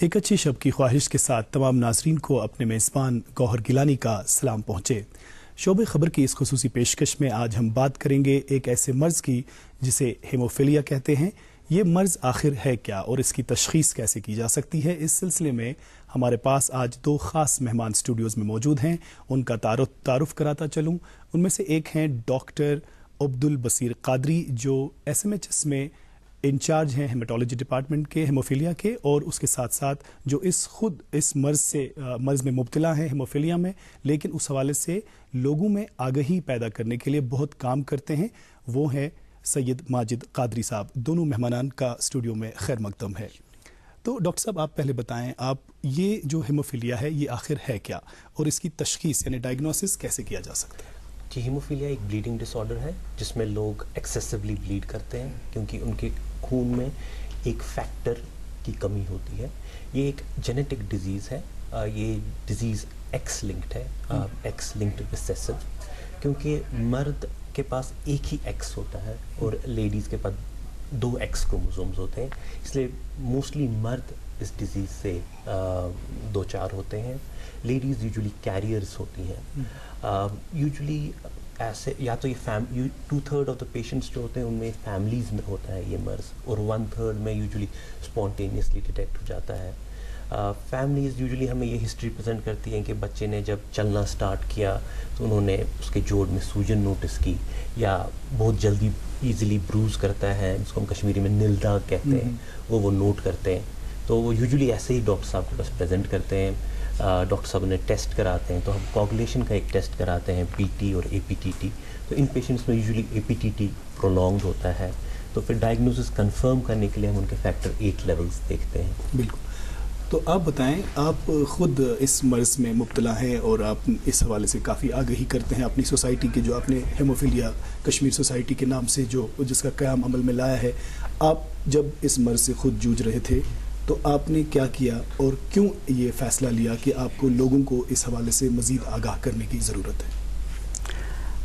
ایک اچھی شب کی خواہش کے ساتھ تمام ناظرین کو اپنے میزبان گوہر گیلانی کا سلام پہنچے۔ شعبہ خبر کی اس خصوصی پیشکش میں آج ہم بات کریں گے ایک ایسے مرض کی جسے ہیموفیلیا کہتے ہیں۔ یہ مرض آخر ہے کیا اور اس کی تشخیص کیسے کی جا سکتی ہے؟ اس سلسلے میں ہمارے پاس آج دو خاص مہمان اسٹوڈیوز میں موجود ہیں، ان کا تعارف کراتا چلوں۔ ان میں سے ایک ہیں ڈاکٹر عبدالبصیر قادری، جو SMHS میں انچارج ہیں ہیماٹولوجی ڈپارٹمنٹ کے ہیموفیلیا کے، اور اس کے ساتھ ساتھ جو خود اس مرض میں مبتلا ہیں ہیموفیلیا میں، لیکن اس حوالے سے لوگوں میں آگہی پیدا کرنے کے لیے بہت کام کرتے ہیں، وہ ہیں سید ماجد قادری صاحب۔ دونوں مہمانان کا اسٹوڈیو میں خیر مقدم ہے۔ تو ڈاکٹر صاحب، آپ پہلے بتائیں، آپ یہ جو ہیموفیلیا ہے یہ آخر ہے کیا اور اس کی تشخیص یعنی ڈائگنوسس کیسے کیا جا سکتا ہے؟ جی، ہیموفیلیا ایک بلیڈنگ ڈس آرڈر ہے جس میں لوگ ایکسیسولی بلیڈ کرتے ہیں کیونکہ ان کے خون میں ایک فیکٹر کی کمی ہوتی ہے۔ یہ ایک جینیٹک ڈیزیز ہے، یہ ڈیزیز ایکس لنکڈ ہے، ایکس لنکڈ ریسیسو، کیونکہ مرد کے پاس ایک ہی ایکس ہوتا ہے اور لیڈیز کے پاس 2 ایکس کروموزومز ہوتے ہیں، اس لیے موسٹلی مرد اس ڈیزیز سے دوچار ہوتے ہیں۔ لیڈیز یوزلی کیریئرز ہوتی ہیں۔ یوزلی ایسے یا تو یہ 2/3 آف دا پیشنٹس جو ہوتے ہیں ان میں فیملیز میں ہوتا ہے یہ مرض، اور 1/3 میں یوزلی اسپونٹینیسلی ڈیٹیکٹ ہو جاتا ہے۔ فیملیز یوزلی ہمیں یہ ہسٹری پریزنٹ کرتی ہیں کہ بچے نے جب چلنا سٹارٹ کیا تو انہوں نے اس کے جوڑ میں سوجن نوٹس کی، یا بہت جلدی ایزیلی بروز کرتا ہے، جس کو ہم کشمیری میں نل داغ کہتے ہیں، وہ نوٹ کرتے ہیں، تو وہ یوزلی ایسے ہی ڈاکٹر صاحب کے پاس پریزنٹ کرتے ہیں۔ ڈاکٹر صاحب انہیں ٹیسٹ کراتے ہیں، تو ہم کوگولیشن کا ایک ٹیسٹ کراتے ہیں، PT اور APTT، تو ان پیشنٹس میں یوزلی APTT پرولونگڈ ہوتا ہے، تو پھر ڈائگنوسس کنفرم کرنے کے لیے ہم ان کے فیکٹر 8 لیولز دیکھتے ہیں۔ بالکل۔ تو آپ بتائیں، آپ خود اس مرض میں مبتلا ہیں اور آپ اس حوالے سے کافی آگہی کرتے ہیں اپنی سوسائٹی کے، جو آپ نے ہیموفیلیا کشمیر سوسائٹی کے نام سے جس کا قیام عمل میں لایا ہے۔ آپ جب اس مرض سے خود جوجھ رہے تھے تو آپ نے کیا کیا اور کیوں یہ فیصلہ لیا کہ آپ کو لوگوں کو اس حوالے سے مزید آگاہ کرنے کی ضرورت ہے؟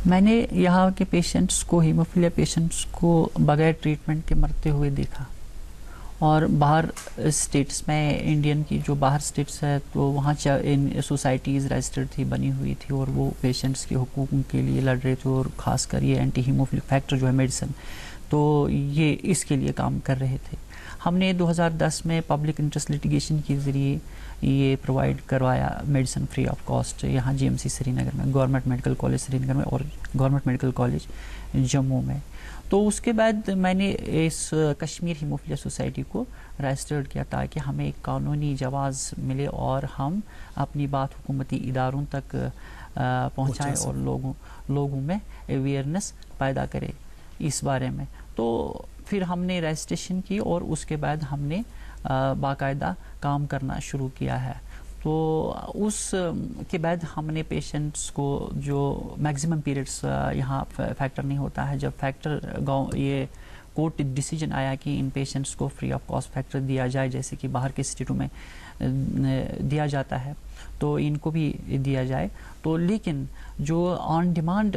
میں نے یہاں کے پیشنٹس کو، ہیموفیلیا پیشنٹس کو بغیر ٹریٹمنٹ کے مرتے ہوئے دیکھا، اور باہر اسٹیٹس میں، انڈین کی جو باہر اسٹیٹس ہے تو وہاں سوسائٹیز رجسٹرڈ تھی، بنی ہوئی تھی، اور وہ پیشنٹس کے حقوق کے لیے لڑ رہے تھے، اور خاص کر یہ اینٹی ہیموفیلک فیکٹر جو ہے میڈیسن، تو یہ اس کے لیے کام کر رہے تھے۔ ہم نے 2010 میں پبلک انٹرسٹ لٹیگیشن کے ذریعے یہ پرووائڈ کروایا میڈیسن فری آف کاسٹ یہاں GMC سری نگر میں، گورنمنٹ میڈیکل کالج سری نگر میں اور گورنمنٹ میڈیکل کالج جموں میں۔ تو اس کے بعد میں نے اس کشمیر ہیموفیلیا سوسائٹی کو رجسٹرڈ کیا تاکہ ہمیں ایک قانونی جواز ملے اور ہم اپنی بات حکومتی اداروں تک پہنچائیں اور لوگوں میں اویئرنیس پیدا کرے اس بارے میں۔ تو پھر ہم نے رجسٹریشن کی اور اس کے بعد ہم نے باقاعدہ کام کرنا شروع کیا ہے۔ تو اس کے بعد ہم نے پیشنٹس کو جو میگزیمم پیریڈس یہاں فیکٹر نہیں ہوتا ہے، جب فیکٹر یہ کورٹ ڈیسیجن آیا کہ ان پیشنٹس کو فری آف کاسٹ فیکٹر دیا جائے، جیسے کہ باہر کے اسٹیٹوں میں دیا جاتا ہے، تو ان کو بھی دیا جائے۔ تو لیکن جو آن ڈیمانڈ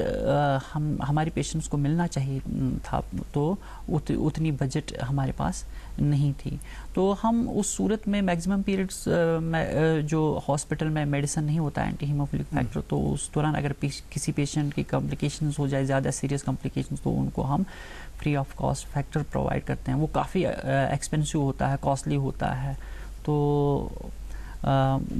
ہمارے پیشنٹس کو ملنا چاہیے تھا، تو اتنی بجٹ ہمارے پاس نہیں تھی، تو ہم اس صورت میں میگزیمم پیریڈس جو ہاسپٹل میں میڈیسن نہیں ہوتا ہے اینٹی ہیموفیلک فیکٹر، تو اس دوران اگر کسی پیشنٹ کی کمپلیکیشنز ہو جائے، زیادہ سیریس کمپلیکیشنز، تو ان کو ہم free of cost factor provide کرتے ہیں۔ وہ کافی ایکسپینسو ہوتا ہے، کاسٹلی ہوتا ہے، تو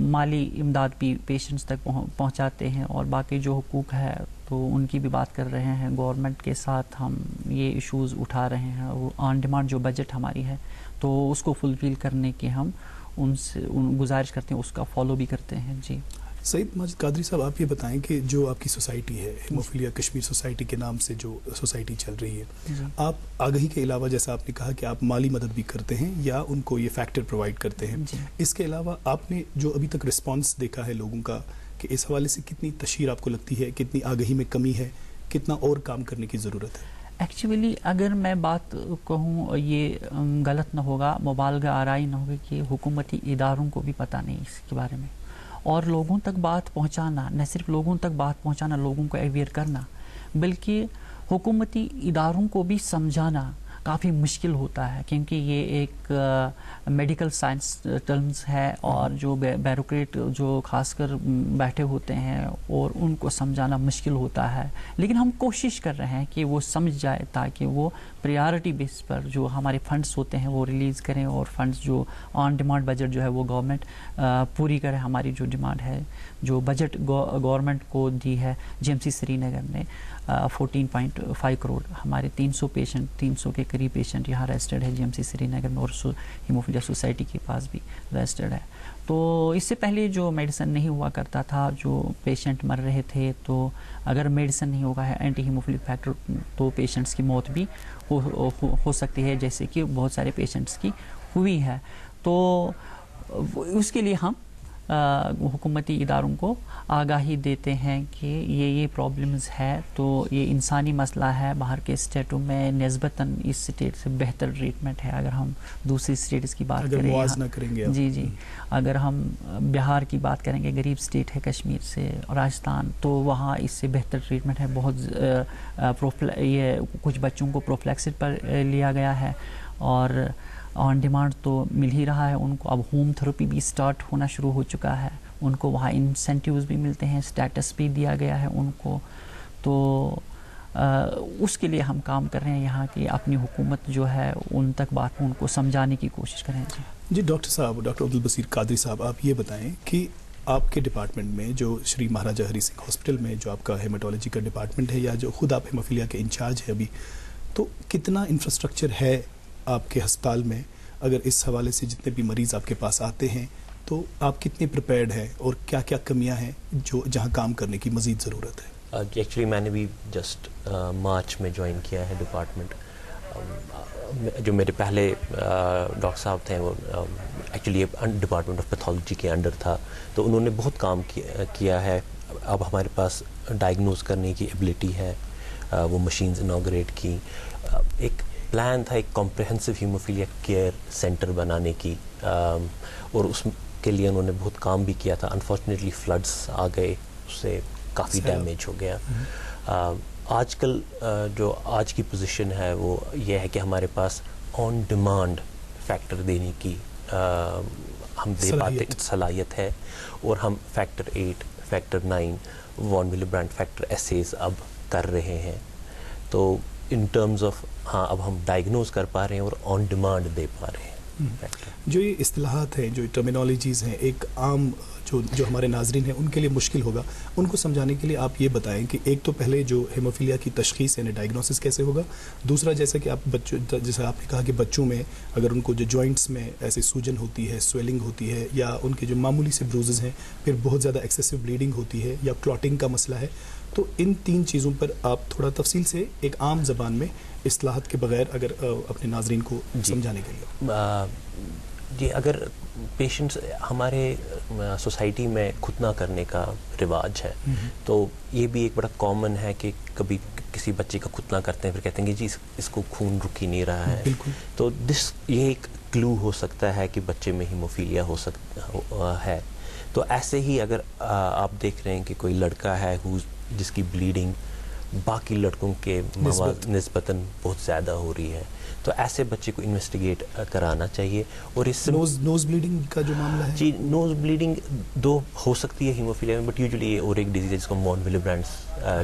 مالی امداد بھی پیشنٹس تک پہنچاتے ہیں، اور باقی جو حقوق ہے تو ان کی بھی بات کر رہے ہیں۔ گورنمنٹ کے ساتھ ہم یہ ایشوز اٹھا رہے ہیں، وہ آن ڈیمانڈ جو بجٹ ہماری ہے تو اس کو فلفل کرنے کے ہم ان سے گزارش کرتے ہیں، اس کا فالو بھی کرتے ہیں۔ جی سید ماجد قادری صاحب، آپ یہ بتائیں کہ جو آپ کی سوسائٹی ہے ہیموفیلیا کشمیر سوسائٹی کے نام سے جو سوسائٹی چل رہی ہے، آپ آگہی کے علاوہ جیسا آپ نے کہا کہ آپ مالی مدد بھی کرتے ہیں یا ان کو یہ فیکٹر پرووائڈ کرتے ہیں، اس کے علاوہ آپ نے جو ابھی تک رسپانس دیکھا ہے لوگوں کا، کہ اس حوالے سے کتنی تشہیر آپ کو لگتی ہے، کتنی آگہی میں کمی ہے، کتنا اور کام کرنے کی ضرورت ہے؟ ایکچولی اگر میں بات کہوں، یہ غلط نہ ہوگا، مبالغہ آرائی نہ ہوگی کہ حکومتی اداروں کو بھی پتہ نہیں اس کے بارے میں، اور لوگوں تک بات پہنچانا، نہ صرف لوگوں تک بات پہنچانا، لوگوں کو اویئر کرنا، بلکہ حکومتی اداروں کو بھی سمجھانا کافی مشکل ہوتا ہے، کیونکہ یہ ایک میڈیکل سائنس ٹرمز ہے، اور جو بیوروکریٹ جو خاص کر بیٹھے ہوتے ہیں اور ان کو سمجھانا مشکل ہوتا ہے. لیکن ہم کوشش کر رہے ہیں کہ وہ سمجھ جائے، تاکہ وہ پریارٹی بیس پر جو ہمارے فنڈز ہوتے ہیں وہ ریلیز کریں، اور فنڈز جو آن ڈیمانڈ بجٹ جو ہے وہ گورنمنٹ پوری کرے. ہماری جو ڈیمانڈ ہے، جو بجٹ گورنمنٹ کو دی ہے جی ایم سی سری نگر نے 14.5 کروڑ، ہمارے 300 کے قریب پیشنٹ یہاں رجسٹرڈ ہے جی ایم سی سری نگر میں، اور ہیموفیلیا سوسائٹی کے پاس بھی رجسٹرڈ ہے. تو اس سے پہلے جو میڈیسن نہیں ہوا کرتا تھا، جو پیشنٹ مر رہے تھے، تو اگر میڈیسن نہیں ہوگا ہے اینٹی ہیموفیلک فیکٹر، تو پیشنٹس کی موت بھی ہو سکتی ہے، جیسے کہ بہت سارے پیشنٹس کی ہوئی ہے. تو اس کے لیے ہم حکومتی اداروں کو آگاہی دیتے ہیں کہ یہ پرابلمز ہے، تو یہ انسانی مسئلہ ہے. باہر کے اسٹیٹوں میں نسبتاً اس اسٹیٹ سے بہتر ٹریٹمنٹ ہے. اگر ہم دوسری اسٹیٹس کی بات کریں، موازنہ کریں گے جی اگر ہم بہار کی بات کریں گے، غریب اسٹیٹ ہے کشمیر سے، راجستھان، تو وہاں اس سے بہتر ٹریٹمنٹ ہے. بہت یہ کچھ بچوں کو پروفلیکسس پر لیا گیا ہے، اور آن ڈیمانڈ تو مل ہی رہا ہے ان کو. اب ہوم تھراپی بھی سٹارٹ ہونا شروع ہو چکا ہے، ان کو وہاں انسینٹیوز بھی ملتے ہیں، اسٹیٹس بھی دیا گیا ہے ان کو. تو اس کے لیے ہم کام کر رہے ہیں یہاں کی اپنی حکومت جو ہے ان تک بات ان کو سمجھانے کی کوشش کریں. جی ڈاکٹر صاحب، ڈاکٹر عبدالبصیر قادری صاحب، آپ یہ بتائیں کہ آپ کے ڈپارٹمنٹ میں جو شری مہاراجہ ہری سنگھ ہاسپٹل میں جو آپ کا ہیماٹولوجی کا ڈپارٹمنٹ ہے، یا جو خود آپ ہیموفیلیا کے انچارج ہے ابھی، تو کتنا انفراسٹرکچر ہے آپ کے ہسپتال میں؟ اگر اس حوالے سے جتنے بھی مریض آپ کے پاس آتے ہیں تو آپ کتنے پریپیئرڈ ہیں، اور کیا کیا کمیاں ہیں جو جہاں کام کرنے کی مزید ضرورت ہے؟ ایکچولی میں نے بھی جسٹ مارچ میں جوائن کیا ہے ڈپارٹمنٹ. جو میرے پہلے ڈاکٹر صاحب تھے وہ ایکچولی ڈپارٹمنٹ آف پیتھولوجی کے انڈر تھا، تو انہوں نے بہت کام کیا ہے. اب ہمارے پاس ڈائگنوز کرنے کی ایبلٹی ہے، وہ مشینز انوگریٹ کی. ایک پلان تھا ایک کمپریہنسو ہیموفیلیا کیئر سینٹر بنانے کی، اور اس کے لیے انہوں نے بہت کام بھی کیا تھا. انفارچونیٹلی فلڈس آ گئے، اس سے کافی ڈیمیج ہو گیا. آج کل جو آج کی پوزیشن ہے وہ یہ ہے کہ ہمارے پاس آن ڈیمانڈ فیکٹر دینے کی ہم دے پاتے صلاحیت ہے، اور ہم فیکٹر 8 فیکٹر 9 وان ولی برانڈ فیکٹر ایسیز اب کر رہے ہیں. تو ان ٹرمز آف اب ہم ڈائگنوز کر پا رہے ہیں اور آن ڈیمانڈ دے پا رہے ہیں. جو یہ اصطلاحات ہیں، جو ٹرمینالوجیز ہیں، ایک عام جو ہمارے ناظرین ہیں ان کے لیے مشکل ہوگا، ان کو سمجھانے کے لیے آپ یہ بتائیں کہ ایک تو پہلے جو ہیموفیلیا کی تشخیص یعنی ڈائگنوسس کیسے ہوگا، دوسرا جیسا کہ جیسا آپ نے کہا کہ بچوں میں اگر ان کو جو جوائنٹس میں ایسے سوجن ہوتی ہے، سویلنگ ہوتی ہے، یا ان کے جو معمولی سے بروزز ہیں، پھر بہت زیادہ ایکسیسو بلیڈنگ ہوتی ہے، یا کلاٹنگ کا مسئلہ ہے، تو ان 3 چیزوں پر آپ تھوڑا تفصیل سے ایک عام زبان میں اصطلاحات کے بغیر اگر اپنے ناظرین کو سمجھانے کے لیے. جی، اگر پیشنٹس ہمارے سوسائٹی میں ختنہ کرنے کا رواج ہے، تو یہ بھی ایک بڑا کامن ہے کہ کبھی کسی بچے کا ختنہ کرتے ہیں، پھر کہتے ہیں کہ جی اس کو خون رک ہی نہیں رہا ہے. تو یہ ایک کلو ہو سکتا ہے کہ بچے میں ہیموفیلیا ہو سکتا ہے. تو ایسے ہی اگر آپ دیکھ رہے ہیں کہ کوئی لڑکا ہے جس کی بلیڈنگ باقی لڑکوں کے نسبتاً بہت زیادہ ہو رہی ہے، تو ایسے بچے کو انویسٹیگیٹ کرانا چاہیے. اور اس سے نوز بلیڈنگ کا جو معاملہ ہے، جی نوز بلیڈنگ دو ہو سکتی ہے ہیموفیلیا میں، بٹ یوزلی اور ایک ڈیزیز ہے جس کو وان ولی برانڈ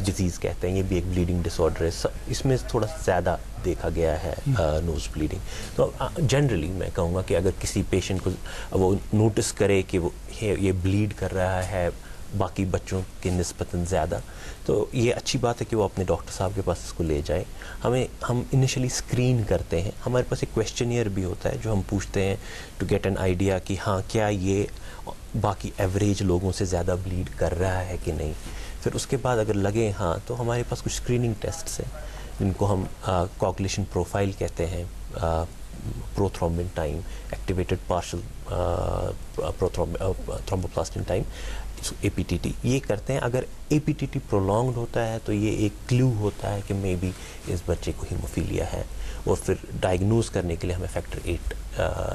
ڈیزیز کہتے ہیں، یہ بھی ایک بلیڈنگ ڈس آرڈر ہے. اس میں تھوڑا زیادہ دیکھا گیا ہے نوز بلیڈنگ. تو جنرلی میں کہوں گا کہ اگر کسی پیشنٹ کو وہ نوٹس کرے کہ وہ یہ بلیڈ کر رہا ہے باقی بچوں کے نسبتاً زیادہ، تو یہ اچھی بات ہے کہ وہ اپنے ڈاکٹر صاحب کے پاس اس کو لے جائیں. ہم انیشلی اسکرین کرتے ہیں، ہمارے پاس ایک کویشچنیئر بھی ہوتا ہے جو ہم پوچھتے ہیں ٹو گیٹ این آئیڈیا کہ ہاں کیا یہ باقی ایوریج لوگوں سے زیادہ بلیڈ کر رہا ہے کہ نہیں. پھر اس کے بعد اگر لگے ہاں، تو ہمارے پاس کچھ اسکریننگ ٹیسٹس ہیں جن کو ہم کوگولیشن پروفائل کہتے ہیں، پروتھرومبن ٹائم، ایکٹیویٹڈ پارشل تھرومبوپلاسٹن ٹائم، اے پی ٹی ٹی، یہ کرتے ہیں. اگر اے پی ٹی ٹی پرولونگڈ ہوتا ہے تو یہ ایک کلو ہوتا ہے کہ مے بی اس بچے کو ہیموفیلیا ہے، اور پھر ڈائگنوز کرنے کے لیے ہمیں فیکٹر 8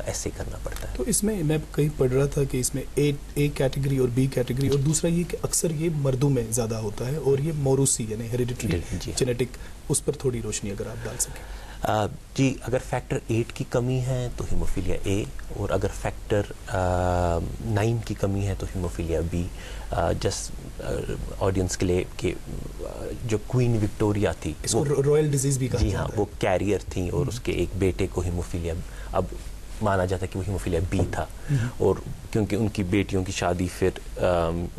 ایسے کرنا پڑتا ہے. تو اس میں میں کہیں پڑھ رہا تھا کہ اس میں اے کیٹیگری اور بی کیٹیگری، اور دوسرا یہ کہ اکثر یہ مردوں میں زیادہ ہوتا ہے، اور یہ موروثی یعنی ہیریڈیٹری جینیٹک، اس پر تھوڑی روشنی اگر آپ ڈال سکیں. جی اگر فیکٹر 8 کی کمی ہے تو ہیموفیلیا اے، اور اگر فیکٹر 9 کی کمی ہے تو ہیموفیلیا بی. جسٹ آڈینس کے لیے کہ جو کوئین وکٹوریا تھی اس کو رائل ڈیزیز بھی کہا جی جاتا ہاں ہے. وہ کیریئر تھیں، اور اس کے ایک بیٹے کو ہیموفیلیا، اب مانا جاتا ہے کہ وہ ہیموفیلیا بی تھا، اور کیونکہ ان کی بیٹیوں کی شادی پھر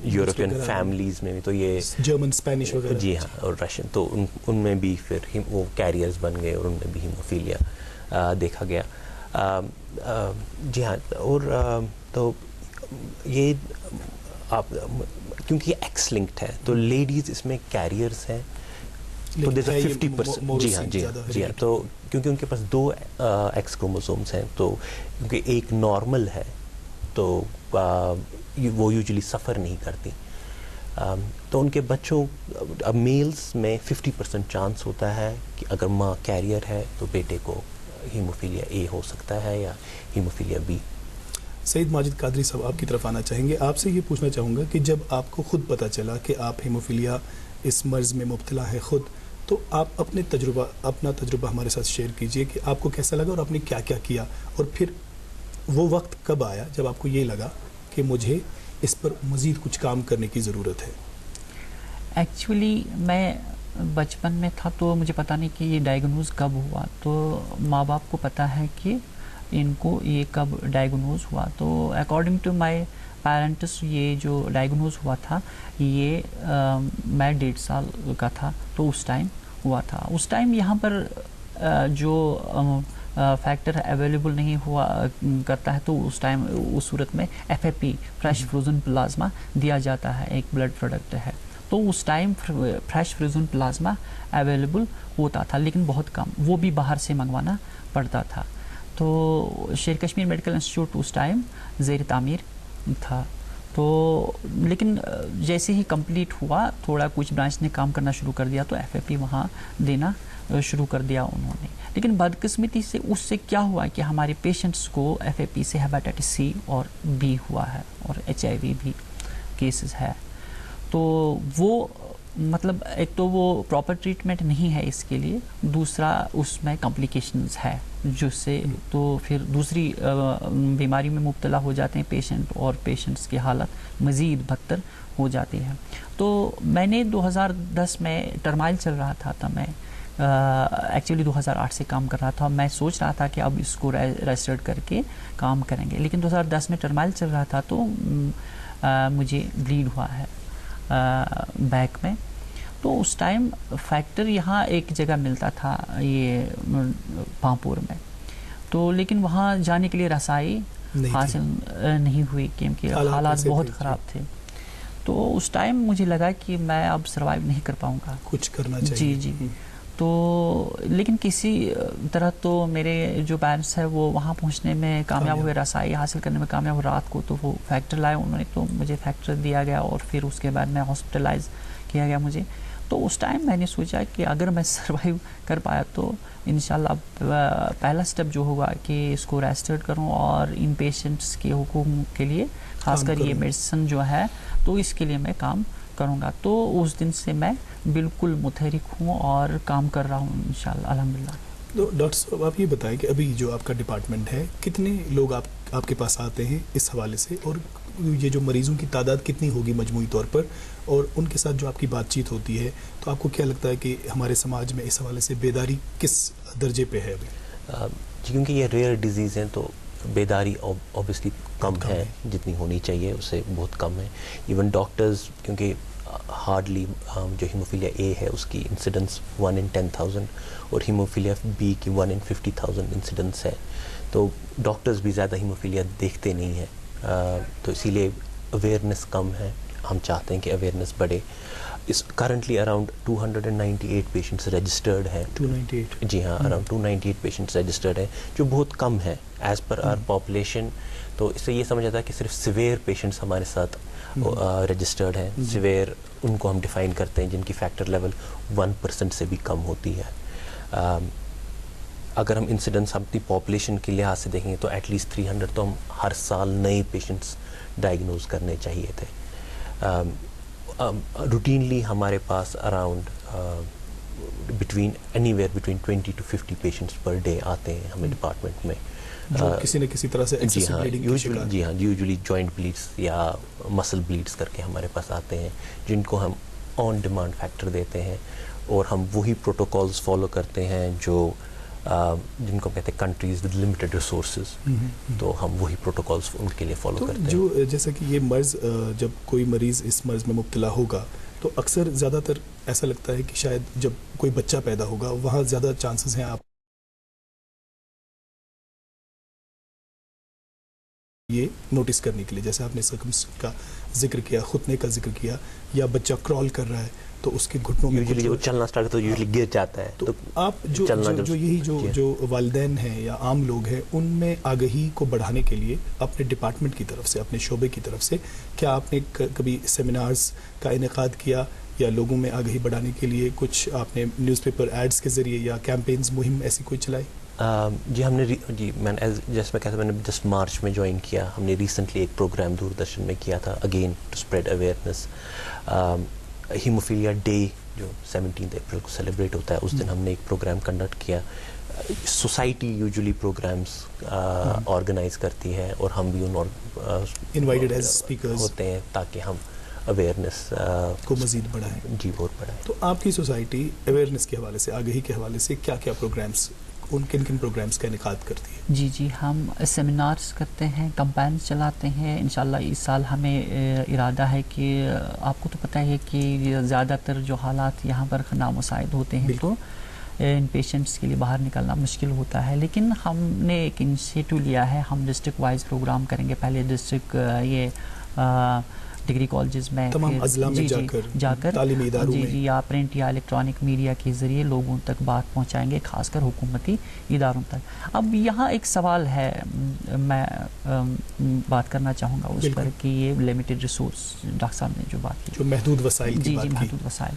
یورپین فیملیز میں بھی، تو یہ جرمن، اسپینش وغیرہ، جی ہاں، اور رشین، تو ان میں بھی پھر وہ کیریئرز بن گئے، اور ان میں بھی ہیموفیلیا دیکھا گیا. جی ہاں، اور تو یہ آپ کیونکہ یہ ایکس لنکڈ ہے تو لیڈیز اس میں کیریئرز ہیں، تو دیر 50%. جی ہاں جی ہاں، تو کیونکہ ان کے پاس 2 ایکس کروموسومس ہیں، تو کیونکہ ایک نارمل ہے تو وہ یوزلی سفر نہیں کرتی، تو ان کے بچوں، اب میلز میں 50% چانس ہوتا ہے کہ اگر ماں کیریئر ہے تو بیٹے کو ہیموفیلیا اے ہو سکتا ہے یا ہیموفیلیا بی. سعید ماجد قادری صاحب آپ کی طرف آنا چاہیں گے. آپ سے یہ پوچھنا چاہوں گا کہ جب آپ کو خود پتہ چلا کہ آپ ہیموفیلیا اس مرض میں مبتلا ہے خود، تو آپ اپنا تجربہ ہمارے ساتھ شیئر کیجئے کہ آپ کو کیسا لگا اور آپ نے کیا کیا کیا، اور پھر وہ وقت کب آیا جب آپ کو یہ لگا کہ مجھے اس پر مزید کچھ کام کرنے کی ضرورت ہے. ایکچولی میں بچپن میں تھا تو مجھے پتہ نہیں کہ یہ ڈائیگنوز کب ہوا، تو ماں باپ کو پتہ ہے کہ ان کو یہ کب ڈائیگنوز ہوا. تو اکارڈنگ ٹو مائی پیرنٹس یہ جو ڈائیگنوز ہوا تھا یہ میں 1.5 سال کا تھا تو اس ٹائم ہوا تھا. اس ٹائم یہاں پر جو فیکٹر اویلیبل نہیں ہوا کرتا ہے تو اس ٹائم اس صورت میں FFP فریش فروزن پلازما دیا جاتا ہے، ایک بلڈ پروڈکٹ ہے. تو اس time fresh frozen plasma available ہوتا تھا لیکن بہت کم، وہ بھی باہر سے منگوانا پڑتا تھا. تو شیر کشمیر میڈیکل انسٹیٹیوٹ اس ٹائم زیر تعمیر تھا. تو لیکن جیسے ہی کمپلیٹ ہوا تھوڑا کچھ برانچ نے کام کرنا شروع کر دیا تو FFP وہاں دینا شروع کر دیا انہوں نے. لیکن بدقسمتی سے اس سے کیا ہوا کہ ہمارے پیشنٹس کو FFP سے ہیپاٹائٹس C اور B ہوا ہے اور HIV بھی کیسز ہے. تو وہ مطلب ایک تو وہ پراپر ٹریٹمنٹ نہیں ہے اس کے لیے، دوسرا اس میں کمپلیکیشنز ہے جس سے تو پھر دوسری بیماری میں مبتلا ہو جاتے ہیں پیشنٹ، اور پیشنٹس کی حالت مزید بدتر ہو جاتی ہے. تو میں نے 2010 میں ٹرمائل چل رہا تھا، تو میں ایکچولی 2008 سے کام کر رہا تھا. میں سوچ رہا تھا کہ اب اس کو رجسٹرڈ کر کے کام کریں گے، لیکن 2010 میں ٹرمائل چل رہا تھا تو مجھے بلیڈ ہوا ہے بیک میں. تو اس ٹائم فیکٹر یہاں ایک جگہ ملتا تھا یہ پامپور میں، تو لیکن وہاں جانے کے لیے رسائی حاصل نہیں ہوئی کیونکہ حالات بہت خراب تھے. تو اس ٹائم مجھے لگا کہ میں اب سروائیو نہیں کر پاؤں گا، کچھ کرنا چاہیے. جی. تو لیکن کسی طرح تو میرے جو پیرنٹس ہیں وہ وہاں پہنچنے میں کامیاب ہوئے، رسائی حاصل کرنے میں کامیاب ہوئے. رات کو تو وہ فیکٹر لائے انہوں نے، تو مجھے فیکٹر دیا گیا اور پھر اس کے بعد میں ہاسپٹلائز کیا گیا مجھے. تو اس ٹائم میں نے سوچا کہ اگر میں سروائیو کر پایا تو انشاءاللہ پہلا سٹیپ جو ہوگا کہ اس کو رجسٹرڈ کروں اور ان پیشنٹس کے حقوق کے لیے خاص کر یہ میڈیسن جو ہے تو اس کے لیے میں کام کروں گا. تو اس دن سے میں بالکل متحرک ہوں اور کام کر رہا ہوں انشاءاللہ الحمدللہ. تو ڈاکٹر صاحب آپ یہ بتائیں کہ ابھی جو آپ کا ڈپارٹمنٹ ہے کتنے لوگ آپ کے پاس آتے ہیں اس حوالے سے، اور یہ جو مریضوں کی تعداد کتنی ہوگی مجموعی طور پر، اور ان کے ساتھ جو آپ کی بات چیت ہوتی ہے تو آپ کو کیا لگتا ہے کہ ہمارے سماج میں اس حوالے سے بیداری کس درجے پہ ہے ابھی؟ کیونکہ یہ ریئر ڈیزیز ہیں تو بیداری اوبیسلی کم ہے، جتنی ہونی چاہیے اس سے بہت کم ہے. ایون ڈاکٹرز کیونکہ ہارڈلی جو ہیموفیلیا اے ہے اس کی انسیڈنس 1 in 10,000 اور ہیموفیلیا بی کی 1 in 50,000 انسیڈنس ہے، تو ڈاکٹرز بھی زیادہ ہیموفیلیا دیکھتے نہیں ہیں. تو اسی لیے اویئرنیس کم ہے. ہم چاہتے ہیں کہ اویئرنیس بڑھے. اس کرنٹلی اراؤنڈ 298 پیشنٹس رجسٹرڈ ہیں. 298 جی ہاں، اراؤنڈ 298 پیشنٹس رجسٹرڈ ہیں جو بہت کم ہے ایز پر آر پاپولیشن. تو اس سے یہ سمجھ آتا ہے کہ صرف سیویئر پیشنٹس ہمارے ساتھ رجسٹرڈ ہیں. سیویئر ان کو ہم ڈیفائن کرتے ہیں جن کی فیکٹر لیول 1% سے بھی کم ہوتی ہے. اگر ہم انسیڈنس اپنی پاپولیشن کے لحاظ سے دیکھیں تو ایٹ لیسٹ 300 تو ہم ہر سال نئے پیشنٹس ڈائگنوز کرنے چاہیے تھے. روٹینلی ہمارے پاس around between 20 to 50 patients per day آتے ہیں ہمیں ڈپارٹمنٹ میں جو کسی نہ کسی طرح سے جی ہاں bleeding کے شکار. جی ہاں یوزلی جوائنٹ بلیڈس یا مسل بلیڈس کر کے ہمارے پاس آتے ہیں جن کو ہم آن ڈیمانڈ فیکٹر دیتے ہیں اور ہم وہی پروٹوکالز فالو کرتے ہیں جو جن کو کہتے ہیں کنٹریز ود لمیٹڈ ریسورسز, تو ہم وہی پروٹوکالز ان کے لیے فالو کرتے ہیں. جو جیسا کہ یہ مرض جب کوئی مریض اس مرض میں مبتلا ہوگا تو اکثر زیادہ تر ایسا لگتا ہے کہ شاید جب کوئی بچہ پیدا ہوگا وہاں زیادہ چانسز ہیں آپ یہ نوٹس کرنے کے لیے, جیسے آپ نے سرکمس کا ذکر کیا, ختنے کا ذکر کیا, یا بچہ کرال کر رہا ہے تو اس کے گھٹنوں میں یوزلی وہ چلنا اسٹارٹ کرتا ہے تو یوزلی گر جاتا ہے. تو آپ جو یہی جو والدین ہیں یا عام لوگ ہیں ان میں آگہی کو بڑھانے کے لیے اپنے ڈپارٹمنٹ کی طرف سے, اپنے شعبے کی طرف سے کیا آپ نے کبھی سیمینارز کا انعقاد کیا یا لوگوں میں آگہی بڑھانے کے لیے کچھ آپ نے نیوز پیپر ایڈز کے ذریعے یا کیمپینز مہم ایسی کوئی چلائی؟ جی ہم نے جیسے میں کہتا میں نے جسٹ مارچ میں جوائن کیا. ہم نے ریسنٹلی ایک پروگرام دوردرشن میں کیا تھا again to spread awareness. Hemophilia day جو 17 اپریل کو سیلیبریٹ ہوتا ہے اس دن ہم نے ایک پروگرام کنڈکٹ کیا. سوسائٹی یوزلی پروگرامس آرگنائز کرتی ہے اور ہم بھی ان انوائٹڈ ایز اسپیکرز ہوتے ہیں تاکہ ہم اویئرنیس کو مزید بڑھائیں. جی بہت بڑھائیں. تو آپ کی سوسائٹی اویئرنیس کے حوالے سے, آگہی کے حوالے سے کیا کیا پروگرامس, کن پروگرامس کا انعقاد کرتی ہے؟ جی ہم سیمینارز کرتے ہیں, کمپینز چلاتے ہیں. انشاءاللہ اس سال ہمیں ارادہ ہے کہ آپ کو تو پتہ ہے کہ زیادہ تر جو حالات یہاں پر نامساعد ہوتے ہیں تو ان پیشنٹس کے لیے باہر نکلنا مشکل ہوتا ہے, لیکن ہم نے ایک انیشیٹو لیا ہے. ہم ڈسٹرکٹ وائز پروگرام کریں گے. پہلے ڈسٹرکٹ یہ ڈگری کالجز میں تمام اضلاع میں جا کر تعلیمی اداروں میں یا پرنٹ یا الیکٹرانک میڈیا کے ذریعے لوگوں تک بات پہنچائیں گے, خاص کر حکومتی اداروں تک. اب یہاں ایک سوال ہے, میں بات کرنا چاہوں گا اس پر کہ یہ لمیٹڈ ریسورس, ڈاکٹر صاحب نے جو بات کی, جو محدود وسائل کی بات کی. محدود وسائل.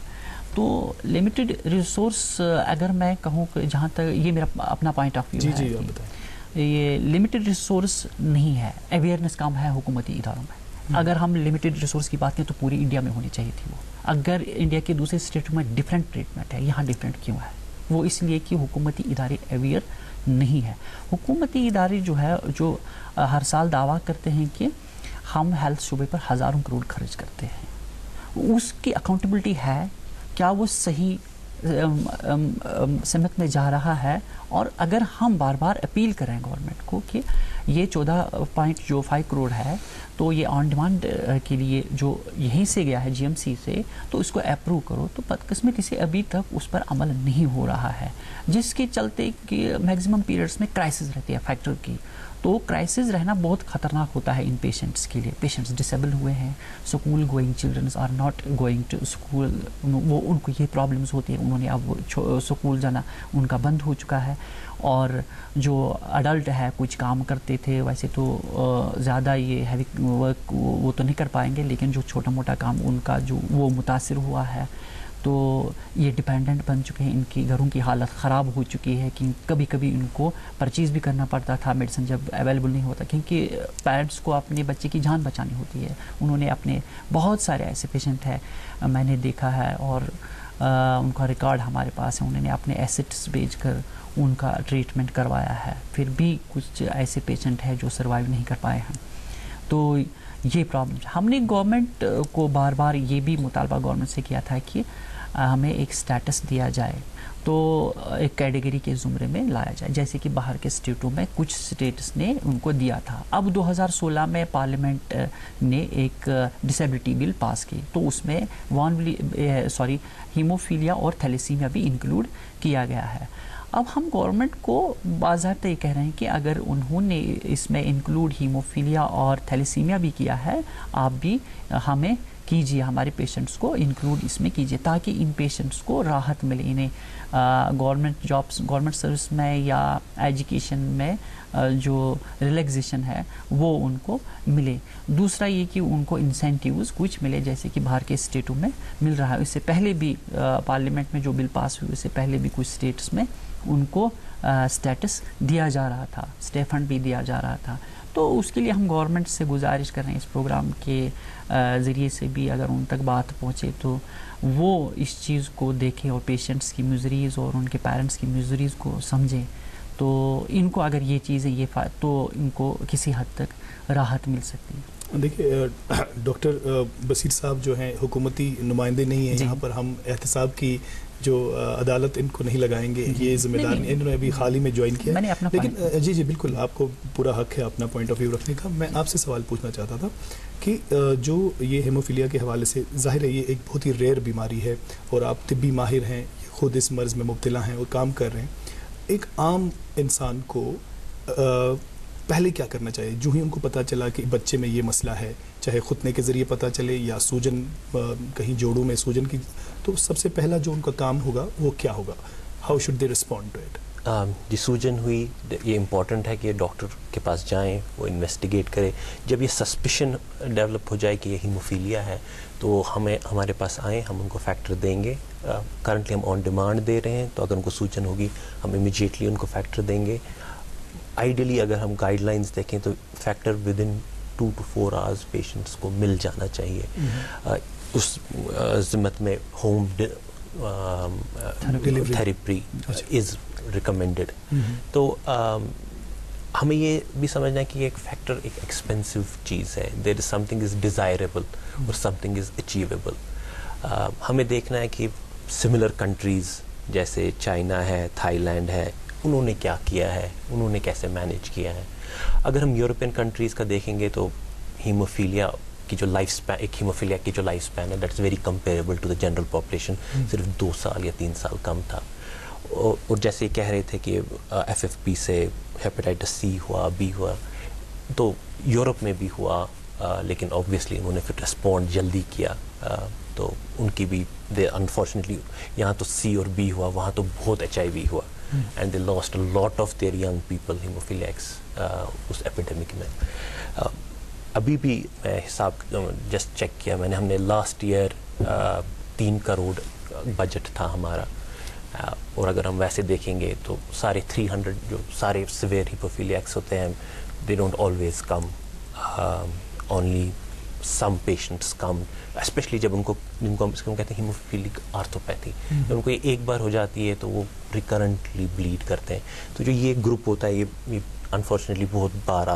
تو لمیٹڈ ریسورس اگر میں کہوں کہ جہاں تک یہ میرا اپنا پوائنٹ آف ویو ہے, یہ لمیٹڈ ریسورس نہیں ہے, اویئرنیس کم ہے حکومتی اداروں میں. اگر ہم لمیٹڈ ریسورس کی بات کریں تو پوری انڈیا میں ہونی چاہیے تھی وہ. اگر انڈیا کے دوسرے اسٹیٹوں میں ڈفرینٹ ٹریٹمنٹ ہے, یہاں ڈفرینٹ کیوں ہے؟ وہ اس لیے کہ حکومتی ادارے اویئر نہیں ہے. حکومتی ادارے جو ہے جو ہر سال دعویٰ کرتے ہیں کہ ہم ہیلتھ شعبے پر ہزاروں کروڑ خرچ کرتے ہیں, اس کی اکاؤنٹیبلٹی ہے کیا وہ صحیح سمت میں جا رہا ہے؟ اور اگر ہم بار بار اپیل کریں گورنمنٹ کو کہ یہ 14.5 کروڑ ہے تو یہ آن ڈیمانڈ کے لیے جو یہیں سے گیا ہے GMC سے, تو اس کو اپروو کرو, تو بدقسمتی سے ابھی تک اس پر عمل نہیں ہو رہا ہے, جس کے چلتے کہ میگزیمم پیریڈس میں کرائسس رہتی ہے فیکٹر کی. تو کرائسس رہنا بہت خطرناک ہوتا ہے ان پیشنٹس کے لیے. پیشنٹس ڈسیبل ہوئے ہیں, school going childrens are not going to school, وہ ان کو یہ پرابلمس ہوتی ہیں, انہوں نے اب اسکول جانا ان کا بند ہو چکا ہے. اور جو اڈلٹ ہے کچھ کام کرتے تھے ویسے تو زیادہ یہ ہیوی ورک وہ تو نہیں کر پائیں گے, لیکن جو چھوٹا موٹا کام ان کا جو وہ متاثر ہوا ہے, تو یہ ڈپینڈنٹ بن چکے ہیں. ان کی گھروں کی حالت خراب ہو چکی ہے کہ کبھی کبھی ان کو پرچیز بھی کرنا پڑتا تھا میڈیسن جب اویلیبل نہیں ہوتا, کیونکہ پیرنٹس کو اپنے بچے کی جان بچانی ہوتی ہے. انہوں نے اپنے بہت سارے ایسے پیشنٹ ہیں میں نے دیکھا ہے اور ان کا ریکارڈ ہمارے پاس ہے, انہوں نے اپنے ایسٹس بیچ کر ان کا ٹریٹمنٹ کروایا ہے. پھر بھی کچھ ایسے پیشنٹ ہیں جو سروائیو نہیں کر پائے ہیں. تو یہ پرابلم ہم نے گورنمنٹ کو بار بار یہ بھی مطالبہ گورنمنٹ سے کیا تھا کہ ہمیں ایک سٹیٹس دیا جائے, تو ایک کیٹیگری کے زمرے میں لایا جائے, جیسے کہ باہر کے اسٹیٹوں میں کچھ اسٹیٹس نے ان کو دیا تھا. اب 2016 میں پارلیمنٹ نے ایک ڈسیبلٹی بل پاس کی, تو اس میں ہیموفیلیا اور تھیلیسیمیا بھی انکلوڈ کیا گیا ہے. اب ہم گورنمنٹ کو باضابطہ یہ کہہ رہے ہیں کہ اگر انہوں نے اس میں انکلوڈ ہیموفیلیا اور تھیلیسیمیا بھی کیا ہے, آپ بھی ہمیں کیجیے, ہمارے پیشنٹس کو انکلوڈ اس میں کیجیے, تاکہ ان پیشنٹس کو راحت ملے. انہیں گورنمنٹ جابس, گورنمنٹ سروس میں یا ایجوکیشن میں جو ریلیکزیشن ہے وہ ان کو ملے. دوسرا یہ کہ ان کو انسینٹیوز کچھ ملے, جیسے کہ باہر کے اسٹیٹوں میں مل رہا ہے. اس سے پہلے بھی پارلیمنٹ میں جو بل پاس ہوئی, اس سے پہلے بھی کچھ اسٹیٹس میں ان کو اسٹیٹس دیا جا رہا تھا, اسٹے فنڈ بھی دیا جا رہا تھا. تو اس کے لیے ہم گورنمنٹ سے گزارش کر رہے ہیں اس پروگرام کے ذریعے سے بھی اگر ان تک بات پہنچے تو وہ اس چیز کو دیکھیں اور پیشنٹس کی میزریز اور ان کے پیرنٹس کی میزریز کو سمجھیں، تو ان کو اگر یہ چیزیں تو ان کو کسی حد تک راحت مل سکتی ہے. دیکھیے ڈاکٹر بصیر صاحب جو ہیں حکومتی نمائندے نہیں ہیں یہاں پر، ہم احتساب کی جو عدالت ان کو نہیں لگائیں گے، یہ ذمہ دار نہیں، انہوں نے ابھی حال ہی میں جوائن کیا، لیکن جی بالکل آپ کو پورا حق ہے اپنا پوائنٹ آف ویو رکھنے کا. میں آپ سے سوال پوچھنا چاہتا تھا کہ جو یہ ہیموفیلیا کے حوالے سے ظاہر ہے یہ ایک بہت ہی ریئر بیماری ہے اور آپ طبی ماہر ہیں، خود اس مرض میں مبتلا ہیں اور کام کر رہے ہیں. ایک عام انسان کو پہلے کیا کرنا چاہیے جو ہی ان کو پتہ چلا کہ بچے میں یہ مسئلہ ہے، چاہے خطنے کے ذریعے پتہ چلے یا سوجن کہیں جوڑوں میں سوجن کی، تو سب سے پہلا جو ان کا کام ہوگا وہ کیا ہوگا؟ How should they respond to it? جی سوجن ہوئی، یہ امپورٹنٹ ہے کہ ڈاکٹر کے پاس جائیں، وہ انویسٹیگیٹ کرے. جب یہ سسپیشن ڈیولپ ہو جائے کہ یہ ہیموفیلیا ہے تو ہمارے پاس آئیں، ہم ان کو فیکٹر دیں گے. کرنٹلی ہم آن ڈیمانڈ دے رہے ہیں، تو اگر ان کو سوجن ہوگی ہم امیجیٹلی ان کو فیکٹر دیں گے. آئیڈیلی اگر ہم گائیڈ لائنز دیکھیں تو factor with in 2 to 4 hours patients کو مل جانا چاہیے. اس ضمت میں ہوم تھراپی از ریکمینڈیڈ. تو ہمیں یہ بھی سمجھنا ہے کہ ایک فیکٹر ایک ایکسپینسو چیز ہے. دیر از سم تھنگ از ڈیزائربل اور سم تھنگ از اچیویبل. ہمیں دیکھنا ہے کہ سملر کنٹریز جیسے چائنا ہے، تھائی لینڈ ہے، انہوں نے کیا کیا ہے، انہوں نے کیسے مینیج کیا ہے. اگر ہم یورپین کنٹریز کا دیکھیں گے تو ہیموفیلیا کی جو لائف اسپین، ایک ہیموفیلیا کی جو لائف اسپین ہے that's very comparable to the general population. صرف 2 سال یا 3 سال کم تھا. اور جیسے کہہ رہے تھے کہ ایف ایف پی سے ہیپیٹائٹس سی ہوا، بی ہوا، تو یورپ میں بھی ہوا، لیکن آبویسلی انہوں نے پھر ریسپونڈ جلدی کیا. تو ان کی بھی انفارچونیٹلی یہاں تو سی اور بی ہوا، وہاں تو بہت HIV ہوا. And they lost a lot of their young people hemophiliacs اس ایپیڈیمک میں. ابھی بھی میں حساب جسٹ چیک کیا میں نے، ہم نے لاسٹ ایئر 3 کروڑ بجٹ تھا ہمارا، اور اگر ہم ویسے دیکھیں گے تو سارے 300 جو سارے سیویئر ہیموفیلیاکس ہوتے ہیں they don't always come, only some patients come, especially جب جن کو ہم کہتے ہیں ہیموفیلک آرتھوپیتھی، جب ان کو ایک بار ہو جاتی ہے تو وہ ریکرنٹلی بلیڈ کرتے ہیں. تو جو یہ گروپ ہوتا ہے یہ انفارچونیٹلی بہت بار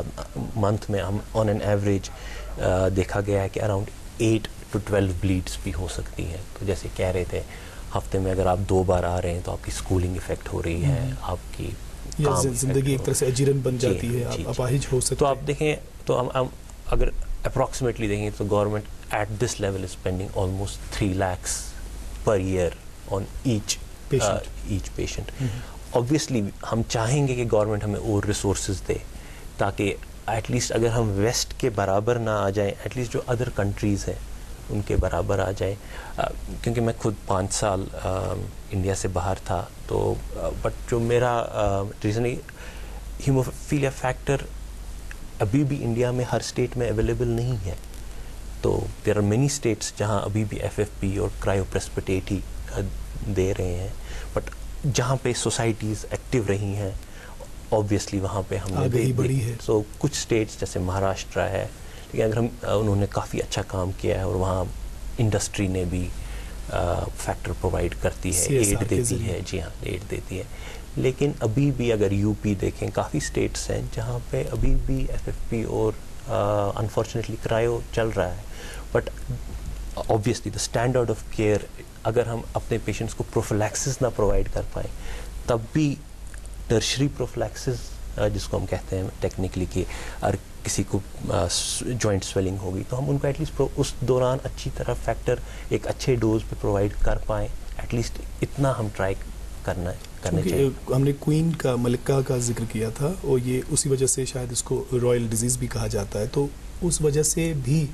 منتھ میں ہم آن این ایوریج دیکھا گیا ہے کہ اراؤنڈ 8 to 12 بلیڈس بھی ہو سکتی ہیں. تو جیسے کہہ رہے تھے ہفتے میں اگر آپ 2 بار آ رہے ہیں تو آپ کی اسکولنگ افیکٹ ہو رہی ہے، آپ کی زندگی ایک طرح سے اجیرن بن جاتی ہے، آپ اپاہج ہو سکتے ہیں. تو آپ دیکھیں تو ہم اگر اپروکسیمیٹلی دیکھیں تو government at this level is spending almost 3 lakhs per year on each patient. obviously ہم چاہیں گے کہ گورنمنٹ ہمیں اور ریسورسز دے تاکہ ایٹ لیسٹ اگر ہم ویسٹ کے برابر نہ آ جائیں، ایٹ لیسٹ جو ادر کنٹریز ہیں ان کے برابر آ جائیں. کیونکہ میں خود 5 سال انڈیا سے باہر تھا، تو بٹ جو میرا ریزن ہیموفیلیا فیکٹر ابھی بھی انڈیا میں ہر اسٹیٹ میں اویلیبل نہیں ہے. تو دیر آر مینی اسٹیٹس جہاں ابھی بھی ایف ایف پی اور کرائیوپریسپیٹیٹ ہی دے رہے ہیں، بٹ جہاں پہ سوسائٹیز ایکٹیو رہی ہیں آبویسلی وہاں پہ ہم نے بڑی ہے. سو کچھ اسٹیٹس جیسے مہاراشٹرا ہے، لیکن اگر انہوں نے کافی اچھا کام کیا ہے اور وہاں انڈسٹری نے بھی فیکٹر پرووائڈ کرتی ہے، ایڈ دیتی ہے. جی ہاں، ایڈ دیتی ہے. لیکن ابھی بھی اگر یو پی دیکھیں کافی اسٹیٹس ہیں جہاں پہ ابھی بھی ایف ایف پی اور انفارچونیٹلی کرائیو چل رہا ہے. But obviously the standard of care, اگر ہم اپنے پیشنٹس کو پروفیلیکسس نہ پرووائڈ کر پائیں تب بھی ٹرشری پروفیلیکسس جس کو ہم کہتے ہیں ٹیکنیکلی کہ اگر کسی کو جوائنٹ سویلنگ ہوگی تو ہم ان کو ایٹ لیسٹ اس دوران اچھی طرح فیکٹر ایک اچھے ڈوز پہ پرووائڈ کر پائیں. ایٹ لیسٹ اتنا ہم ٹرائی کرنا چاہیے. ہم نے کوئین کا، ملکہ کا ذکر کیا تھا، اور یہ اسی وجہ سے شاید اس کو رائل ڈیزیز بھی کہا جاتا ہے. تو اس وجہ سے بھی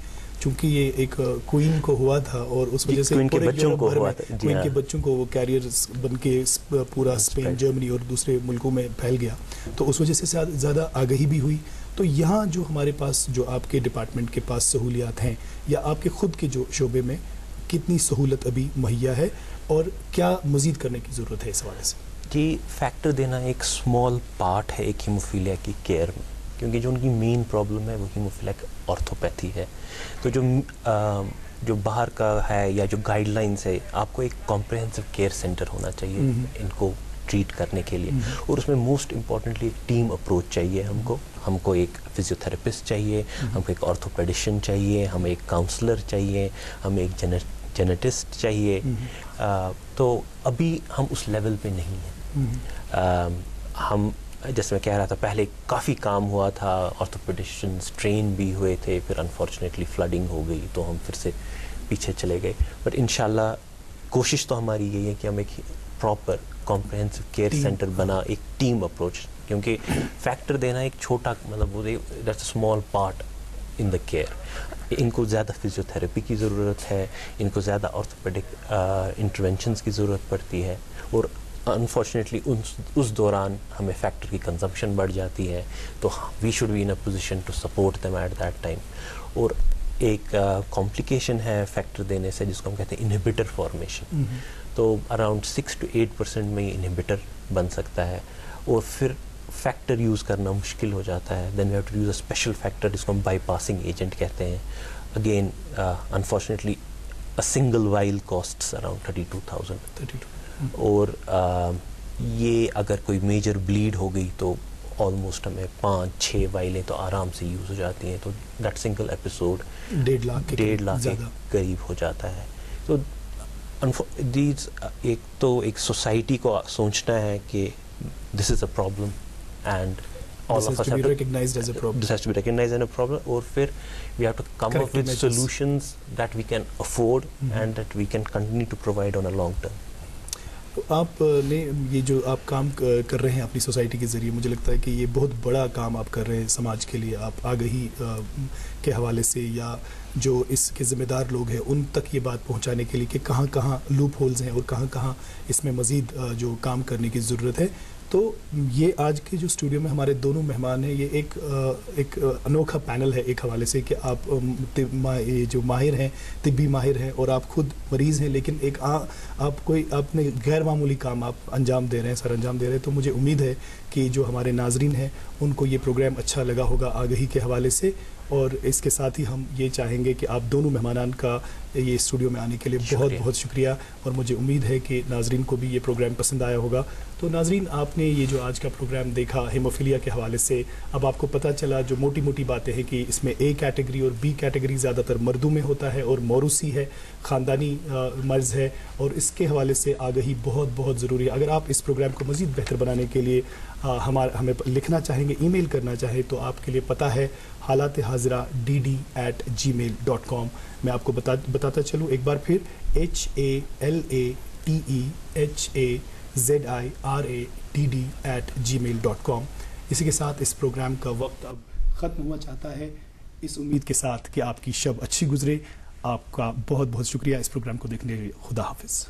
چونکہ یہ ایک کوئین کو ہوا تھا اور اس وجہ سے کوئین کے بچوں کو ہوا تھا، کوئین کے بچوں کو وہ کیریئرز بن کے پورا اسپین، جرمنی اور دوسرے ملکوں میں پھیل گیا، تو اس وجہ سے زیادہ آگہی بھی ہوئی. تو یہاں جو ہمارے پاس، جو آپ کے ڈپارٹمنٹ کے پاس سہولیات ہیں یا آپ کے خود کے جو شعبے میں کتنی سہولت ابھی مہیا ہے اور کیا مزید کرنے کی ضرورت ہے اس حوالے سے؟ جی، فیکٹر دینا ایک اسمال پارٹ ہے ایک ہیموفیلیا کی کیئر میں. کیونکہ جو ان کی مین پرابلم ہے وہ ہیموفیلک آرتھوپیتھی ہے. تو جو باہر کا ہے یا جو گائیڈ لائنس ہے, آپ کو ایک کمپریہنسو کیئر سینٹر ہونا چاہیے ان کو ٹریٹ کرنے کے لیے, اور اس میں موسٹ امپورٹنٹلی ایک ٹیم اپروچ چاہیے ہم کو ایک فزیو تھراپسٹ چاہیے, ہم کو ایک آرتھوپیڈیشین چاہیے, ہمیں ایک کاؤنسلر چاہیے, ہمیں ایک جینیٹسٹ چاہیے. تو ابھی ہم اس لیول پہ نہیں ہیں. ہم جیسے میں کہہ رہا تھا پہلے کافی کام ہوا تھا, آرتھوپیڈیشنز ٹرین بھی ہوئے تھے, پھر انفارچونیٹلی فلڈنگ ہو گئی تو ہم پھر سے پیچھے چلے گئے. بٹ انشاءاللہ کوشش تو ہماری یہی ہے کہ ہم ایک پراپر کمپریہنسو کیئر سینٹر بنا, ایک ٹیم اپروچ, کیونکہ فیکٹر دینا ایک چھوٹا مطلب that's a small part in the care. ان کو زیادہ فزیو تھراپی کی ضرورت ہے, ان کو زیادہ آرتھوپیڈک انٹرونشنز کی ضرورت پڑتی ہے, اور انفارچونیٹلی اس دوران ہمیں فیکٹر کی کنزمپشن بڑھ جاتی ہے, تو we should be in a position to support them at that time. اور ایک کمپلیکیشن ہے فیکٹر دینے سے جس کو ہم کہتے ہیں انہیبیٹر فارمیشن. تو اراؤنڈ 6 to 8% میں انہیبیٹر بن سکتا ہے, اور پھر فیکٹر یوز کرنا مشکل ہو جاتا ہے. Then we have to use a special factor جس کو ہم بائی پاسنگ ایجنٹ کہتے ہیں. Again unfortunately a single vial costs around 32,000. اور یہ اگر کوئی میجر بلیڈ ہو گئی تو آلموسٹ ہمیں 5-6 وائلیں تو آرام سے یوز ہو جاتی ہیں. تو دیٹ سنگل ایپیسوڈ 1.5 لاکھ کے قریب ہو جاتا ہے. تو ایک سوسائٹی کو سوچنا ہے کہ this is a problem and all of us have to recognized as a problem. This has to be recognized as a problem, اور پھر we have to come up with solutions that we can afford and that we can continue to provide on a long term. آپ نے یہ جو آپ کام کر رہے ہیں اپنی سوسائٹی کے ذریعے, مجھے لگتا ہے کہ یہ بہت بڑا کام آپ کر رہے ہیں سماج کے لیے. آپ آگہی کے حوالے سے یا جو اس کے ذمہ دار لوگ ہیں ان تک یہ بات پہنچانے کے لیے کہ کہاں کہاں لوپ ہولز ہیں اور کہاں کہاں اس میں مزید جو کام کرنے کی ضرورت ہے. تو یہ آج کے جو اسٹوڈیو میں ہمارے دونوں مہمان ہیں, یہ ایک انوکھا پینل ہے ایک حوالے سے کہ آپ جو ماہر ہیں, طبی ماہر ہیں, اور آپ خود مریض ہیں, لیکن ایک آپ نے غیر معمولی کام آپ انجام دے رہے ہیں, سر انجام دے رہے ہیں. تو مجھے امید ہے کہ جو ہمارے ناظرین ہیں ان کو یہ پروگرام اچھا لگا ہوگا آگہی کے حوالے سے. اور اس کے ساتھ ہی ہم یہ چاہیں گے کہ آپ دونوں مہمانان کا یہ اسٹوڈیو میں آنے کے لیے بہت بہت شکریہ, اور مجھے امید ہے کہ ناظرین کو بھی یہ پروگرام پسند آیا ہوگا. تو ناظرین, آپ نے یہ جو آج کا پروگرام دیکھا ہیموفیلیا کے حوالے سے, اب آپ کو پتہ چلا جو موٹی موٹی باتیں ہیں کہ اس میں اے کیٹیگری اور بی کیٹیگری زیادہ تر مردوں میں ہوتا ہے, اور موروثی ہے, خاندانی مرض ہے, اور اس کے حوالے سے آگہی بہت بہت ضروری ہے. اگر آپ اس پروگرام کو مزید بہتر بنانے کے لیے ہمیں لکھنا چاہیں گے, ای میل کرنا چاہیں, تو آپ کے لیے پتہ ہے حالات حاضرہ dd@gmail.com. میں آپ کو بتاتا چلوں ایک بار پھر, HALATEHAZIRADD@gmail.com. اسی کے ساتھ اس پروگرام کا وقت اب ختم ہوا چاہتا ہے, اس امید کے ساتھ کہ آپ کی شب اچھی گزرے. آپ کا بہت بہت شکریہ اس پروگرام کو دیکھنے کے لیے. خدا حافظ.